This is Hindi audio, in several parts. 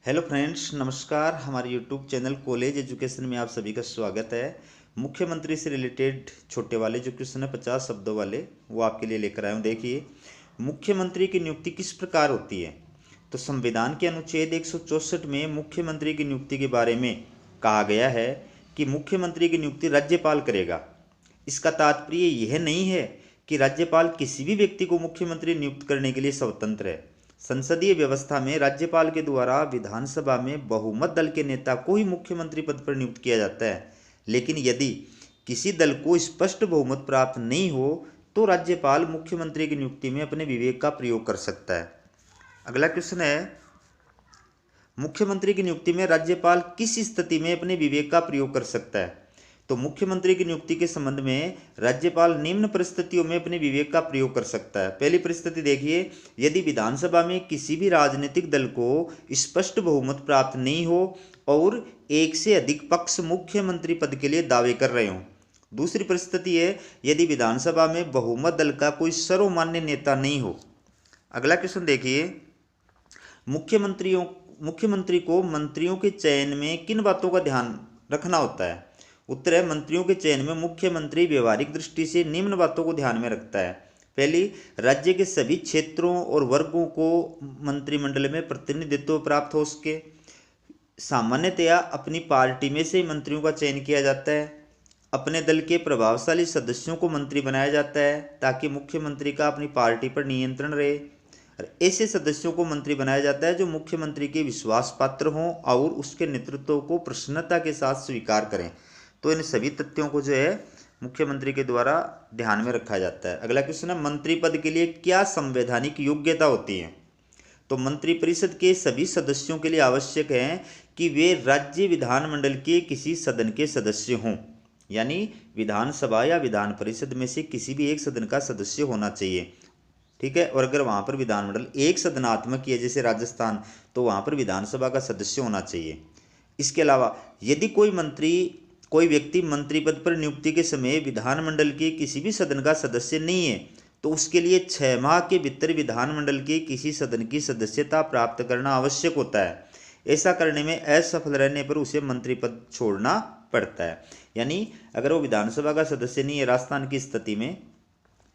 हेलो फ्रेंड्स, नमस्कार। हमारे यूट्यूब चैनल कॉलेज एजुकेशन में आप सभी का स्वागत है। मुख्यमंत्री से रिलेटेड छोटे वाले जो क्वेश्चन है 50 शब्दों वाले, वो आपके लिए लेकर आया हूँ। देखिए, मुख्यमंत्री की नियुक्ति किस प्रकार होती है। तो संविधान के अनुच्छेद 164 में मुख्यमंत्री की नियुक्ति के बारे में कहा गया है कि मुख्यमंत्री की नियुक्ति राज्यपाल करेगा। इसका तात्पर्य यह नहीं है कि राज्यपाल किसी भी व्यक्ति को मुख्यमंत्री नियुक्त करने के लिए स्वतंत्र है। संसदीय व्यवस्था में राज्यपाल के द्वारा विधानसभा में बहुमत दल के नेता को ही मुख्यमंत्री पद पर नियुक्त किया जाता है। लेकिन यदि किसी दल को स्पष्ट बहुमत प्राप्त नहीं हो तो राज्यपाल मुख्यमंत्री की नियुक्ति में अपने विवेक का प्रयोग कर सकता है। अगला क्वेश्चन है, मुख्यमंत्री की नियुक्ति में राज्यपाल किस स्थिति में अपने विवेक का प्रयोग कर सकता है। तो मुख्यमंत्री की नियुक्ति के संबंध में राज्यपाल निम्न परिस्थितियों में अपने विवेक का प्रयोग कर सकता है। पहली परिस्थिति देखिए, यदि विधानसभा में किसी भी राजनीतिक दल को स्पष्ट बहुमत प्राप्त नहीं हो और एक से अधिक पक्ष मुख्यमंत्री पद के लिए दावे कर रहे हों। दूसरी परिस्थिति है, यदि विधानसभा में बहुमत दल का कोई सर्वमान्य नेता नहीं हो। अगला क्वेश्चन देखिए, मुख्यमंत्री को मंत्रियों के चयन में किन बातों का ध्यान रखना होता है। उत्तर है, मंत्रियों के चयन में मुख्यमंत्री व्यवहारिक दृष्टि से निम्न बातों को ध्यान में रखता है। पहली, राज्य के सभी क्षेत्रों और वर्गों को मंत्रिमंडल में प्रतिनिधित्व प्राप्त हो सके। सामान्यतया अपनी पार्टी में से मंत्रियों का चयन किया जाता है। अपने दल के प्रभावशाली सदस्यों को मंत्री बनाया जाता है ताकि मुख्यमंत्री का अपनी पार्टी पर नियंत्रण रहे। ऐसे सदस्यों को मंत्री बनाया जाता है जो मुख्यमंत्री के विश्वास पात्र हों और उसके नेतृत्व को प्रसन्नता के साथ स्वीकार करें। तो इन सभी तथ्यों को जो है मुख्यमंत्री के द्वारा ध्यान में रखा जाता है। अगला क्वेश्चन है, मंत्री पद के लिए क्या संवैधानिक योग्यता होती है। तो मंत्रिपरिषद के सभी सदस्यों के लिए आवश्यक है कि वे राज्य विधानमंडल के किसी सदन के सदस्य हों, यानी विधानसभा या विधान परिषद में से किसी भी एक सदन का सदस्य होना चाहिए। ठीक है, और अगर वहाँ पर विधानमंडल एक सदनात्मक है जैसे राजस्थान, तो वहाँ पर विधानसभा का सदस्य होना चाहिए। इसके अलावा यदि कोई व्यक्ति मंत्री पद पर नियुक्ति के समय विधानमंडल के किसी भी सदन का सदस्य नहीं है तो उसके लिए 6 माह के भीतर विधानमंडल के किसी सदन की सदस्यता प्राप्त करना आवश्यक होता है। ऐसा करने में असफल रहने पर उसे मंत्री पद छोड़ना पड़ता है। यानी अगर वो विधानसभा का सदस्य नहीं है राजस्थान की स्थिति में,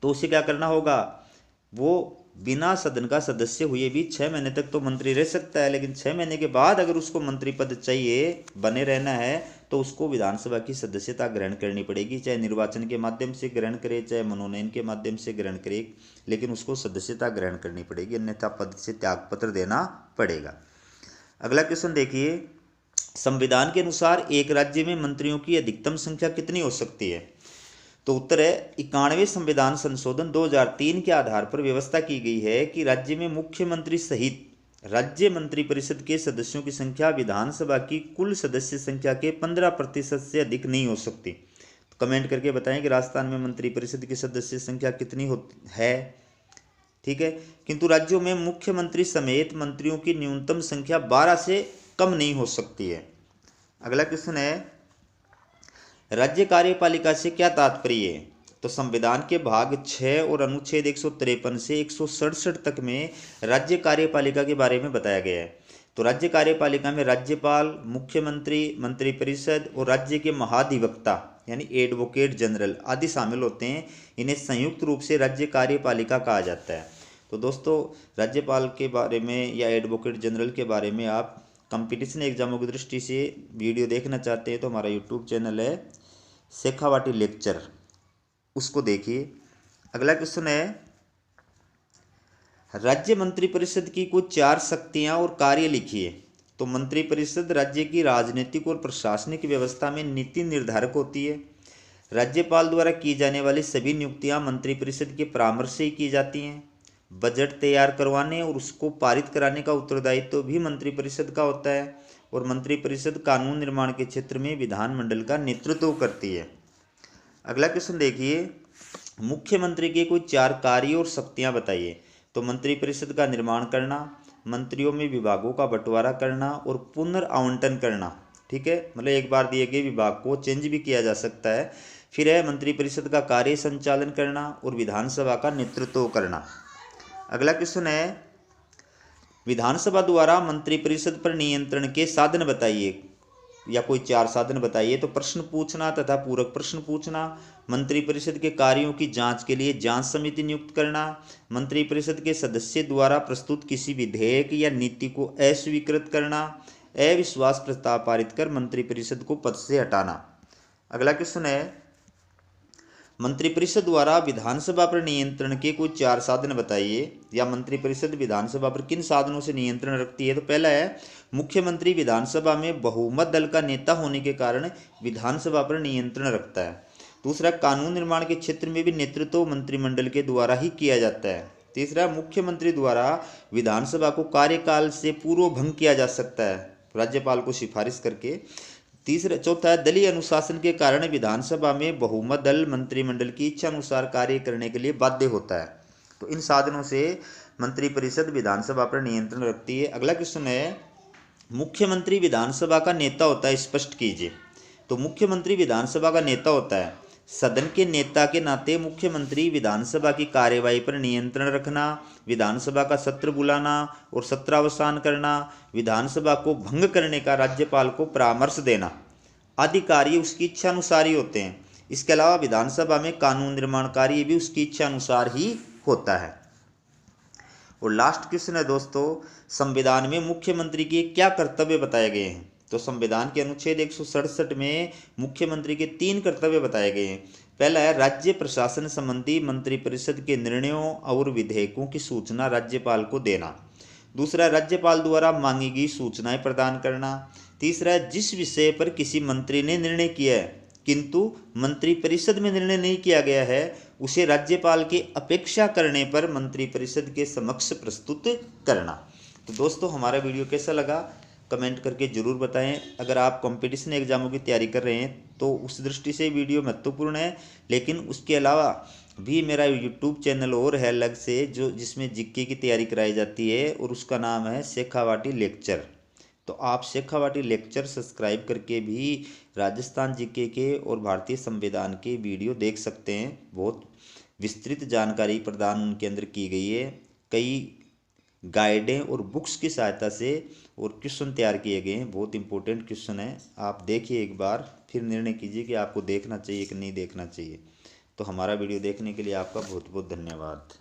तो उसे क्या करना होगा, वो बिना सदन का सदस्य हुए भी 6 महीने तक तो मंत्री रह सकता है, लेकिन 6 महीने के बाद अगर उसको मंत्री पद चाहिए, बने रहना है, तो उसको विधानसभा की सदस्यता ग्रहण करनी पड़ेगी। चाहे निर्वाचन के माध्यम से ग्रहण करे, चाहे मनोनयन के माध्यम से ग्रहण करे, लेकिन उसको सदस्यता ग्रहण करनी पड़ेगी, अन्यथा पद से त्यागपत्र देना पड़ेगा। अगला क्वेश्चन देखिए, संविधान के अनुसार एक राज्य में मंत्रियों की अधिकतम संख्या कितनी हो सकती है। तो उत्तर है, 91वें संविधान संशोधन 2003 के आधार पर व्यवस्था की गई है कि राज्य में मुख्यमंत्री सहित राज्य मंत्रिपरिषद के सदस्यों की संख्या विधानसभा की कुल सदस्य संख्या के 15% से अधिक नहीं हो सकती। तो कमेंट करके बताएं कि राजस्थान में मंत्रिपरिषद की सदस्य संख्या कितनी है। ठीक है, किंतु राज्यों में मुख्यमंत्री समेत मंत्रियों की न्यूनतम संख्या 12 से कम नहीं हो सकती है। अगला क्वेश्चन है, राज्य कार्यपालिका से क्या तात्पर्य है। तो संविधान के भाग 6 और अनुच्छेद 153 से 167 तक में राज्य कार्यपालिका के बारे में बताया गया है। तो राज्य कार्यपालिका में राज्यपाल, मुख्यमंत्री, मंत्रिपरिषद और राज्य के महाधिवक्ता यानी एडवोकेट जनरल आदि शामिल होते हैं। इन्हें संयुक्त रूप से राज्य कार्यपालिका कहा जाता है। तो दोस्तों, राज्यपाल के बारे में या एडवोकेट जनरल के बारे में आप कंपटीशन एग्जामों की दृष्टि से वीडियो देखना चाहते हैं तो हमारा यूट्यूब चैनल है शेखावाटी लेक्चर, उसको देखिए। अगला क्वेश्चन है, राज्य मंत्रिपरिषद की कुछ 4 शक्तियां और कार्य लिखिए। तो मंत्रिपरिषद राज्य की राजनीतिक और प्रशासनिक व्यवस्था में नीति निर्धारक होती है। राज्यपाल द्वारा की जाने वाली सभी नियुक्तियां मंत्रिपरिषद के परामर्श से ही की जाती हैं। बजट तैयार करवाने और उसको पारित कराने का उत्तरदायित्व भी मंत्रिपरिषद का होता है। और मंत्रिपरिषद कानून निर्माण के क्षेत्र में विधानमंडल का नेतृत्व करती है। अगला क्वेश्चन देखिए, मुख्यमंत्री के कोई 4 कार्य और शक्तियां बताइए। तो मंत्रिपरिषद का निर्माण करना, मंत्रियों में विभागों का बंटवारा करना और पुनर्आवंटन करना। ठीक है, मतलब एक बार दिए गए विभाग को चेंज भी किया जा सकता है। फिर है मंत्रिपरिषद का कार्य संचालन करना और विधानसभा का नेतृत्व करना। अगला क्वेश्चन है, विधानसभा द्वारा मंत्रिपरिषद पर नियंत्रण के साधन बताइए, या कोई 4 साधन बताइए। तो प्रश्न पूछना तथा पूरक प्रश्न पूछना, मंत्रिपरिषद के कार्यों की जांच के लिए जांच समिति नियुक्त करना, मंत्रिपरिषद के सदस्य द्वारा प्रस्तुत किसी विधेयक या नीति को अस्वीकृत करना, अविश्वास प्रस्ताव पारित कर मंत्रिपरिषद को पद से हटाना। अगला क्वेश्चन है, मंत्रिपरिषद द्वारा विधानसभा पर नियंत्रण के कोई 4 साधन बताइए, या मंत्रिपरिषद विधानसभा पर किन साधनों से नियंत्रण रखती है। तो पहला है, मुख्यमंत्री विधानसभा में बहुमत दल का नेता होने के कारण विधानसभा पर नियंत्रण रखता है। दूसरा, कानून निर्माण के क्षेत्र में भी नेतृत्व मंत्रिमंडल के द्वारा ही किया जाता है। तीसरा, मुख्यमंत्री द्वारा विधानसभा को कार्यकाल से पूर्व भंग किया जा सकता है राज्यपाल को सिफारिश करके। चौथा है, दलीय अनुशासन के कारण विधानसभा में बहुमत दल मंत्रिमंडल की इच्छा अनुसार कार्य करने के लिए बाध्य होता है। तो इन साधनों से मंत्रिपरिषद विधानसभा पर नियंत्रण रखती है। अगला क्वेश्चन है, मुख्यमंत्री विधानसभा का नेता होता है, स्पष्ट कीजिए। तो मुख्यमंत्री विधानसभा का नेता होता है। सदन के नेता के नाते मुख्यमंत्री विधानसभा की कार्यवाही पर नियंत्रण रखना, विधानसभा का सत्र बुलाना और सत्रावसान करना, विधानसभा को भंग करने का राज्यपाल को परामर्श देना आदि कार्य उसकी इच्छा अनुसार ही होते हैं। इसके अलावा विधानसभा में कानून निर्माण कार्य भी उसकी इच्छा अनुसार ही होता है। और लास्ट क्वेश्चन है दोस्तों, संविधान में मुख्यमंत्री के क्या कर्तव्य बताए गए हैं। तो संविधान के अनुच्छेद 167 में मुख्यमंत्री के 3 कर्तव्य बताए गए हैं। पहला है, राज्य प्रशासन संबंधी मंत्रिपरिषद के निर्णयों और विधेयकों की सूचना राज्यपाल को देना। दूसरा, राज्यपाल द्वारा मांगी गई सूचनाएं प्रदान करना। तीसरा, जिस विषय पर किसी मंत्री ने निर्णय किया है किंतु मंत्रिपरिषद में निर्णय नहीं किया गया है, उसे राज्यपाल की अपेक्षा करने पर मंत्रिपरिषद के समक्ष प्रस्तुत करना। तो दोस्तों, हमारा वीडियो कैसा लगा कमेंट करके ज़रूर बताएं। अगर आप कंपटीशन एग्जामों की तैयारी कर रहे हैं तो उस दृष्टि से वीडियो महत्वपूर्ण है, लेकिन उसके अलावा भी मेरा यूट्यूब चैनल और है अलग से, जिसमें जीके की तैयारी कराई जाती है, और उसका नाम है शेखावाटी लेक्चर। तो आप शेखावाटी लेक्चर सब्सक्राइब करके भी राजस्थान जीके के और भारतीय संविधान के वीडियो देख सकते हैं। बहुत विस्तृत जानकारी प्रदान उनके अंदर की गई है। कई गाइडें और बुक्स की सहायता से और क्वेश्चन तैयार किए गए हैं। बहुत इंपॉर्टेंट क्वेश्चन है, आप देखिए एक बार, फिर निर्णय कीजिए कि आपको देखना चाहिए कि नहीं देखना चाहिए। तो हमारा वीडियो देखने के लिए आपका बहुत बहुत धन्यवाद।